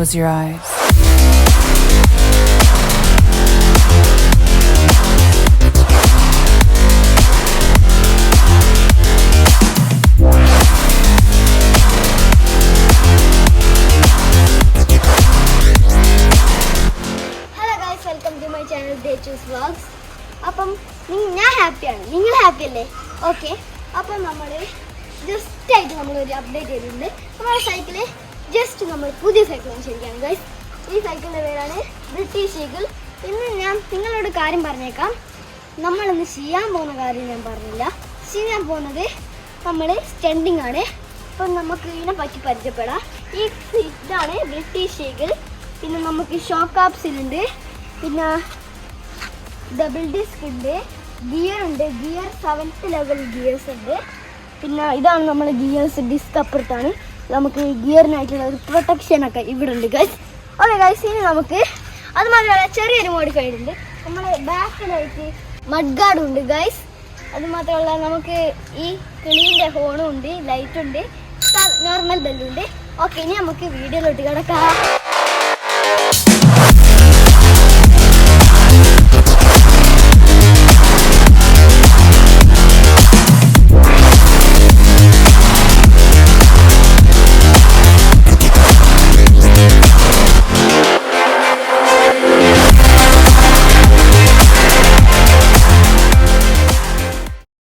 close your eyes. Welcome to my channel Day Choose Vlogs. അപ്പം ഞാൻ ഹാപ്പിയാണ്, നിങ്ങൾ ഹാപ്പി അല്ലേ? ഓക്കെ, അപ്പം നമ്മൾ ജസ്റ്റ് ആയിട്ട് നമ്മളൊരു അപ്ഡേറ്റ് ചെയ്തിട്ടുണ്ട്. നമ്മുടെ സൈക്കിള് ജസ്റ്റ് നമ്മൾ പുതിയ സൈക്കിൾ ശരിക്കാണ് ഗൈസ്. ഈ സൈക്കിളിൻ്റെ പേരാണ് ബ്രിട്ടീഷ് ഈഗിൾ. ഇന്ന് ഞാൻ നിങ്ങളോട് കാര്യം പറഞ്ഞേക്കാം. നമ്മളിന്ന് ചെയ്യാൻ പോകുന്ന കാര്യം ഞാൻ പറഞ്ഞില്ല. ചെയ്യാൻ പോകുന്നത് നമ്മൾ സ്റ്റണ്ടിങ് ആണ്. അപ്പം നമുക്ക് ഇതിനെ പറ്റി പരിചയപ്പെടാം. ഇതാണ് ബ്രിട്ടീഷ് ഈഗിൾ. പിന്നെ നമുക്ക് ഷോക്ക് ആപ്സിലുണ്ട്, പിന്നെ ഡബിൾ ഡിസ്ക് ഉണ്ട്, ഗിയർ ഉണ്ട്, ഗിയർ 7th ലെവൽ ഗിയേഴ്സ് ഉണ്ട്. പിന്നെ ഇതാണ് നമ്മൾ ഗിയേഴ്സ്, ഡിസ്ക് അപ്പുറത്താണ്. നമുക്ക് ഗിയറിനായിട്ടുള്ള ഒരു പ്രൊട്ടക്ഷനൊക്കെ ഇവിടെ ഉണ്ട് ഗൈസ്. ഓക്കെ ഗൈസ്, ഇനി നമുക്ക് അത് മാത്രമല്ല ചെറിയൊരു മോഡിഫൈ ഉണ്ട്. നമ്മൾ ബാക്കിലായിട്ട് മഡ് ഗാർഡും ഉണ്ട് ഗൈസ്. അത് മാത്രമല്ല നമുക്ക് ഈ കിളീൻ്റെ ഹോണും ഉണ്ട്, ലൈറ്റുണ്ട്, നോർമൽ ബെല്ലും ഉണ്ട്. ഓക്കെ, ഇനി നമുക്ക് വീഡിയോയിലോട്ട് കിടക്കാം.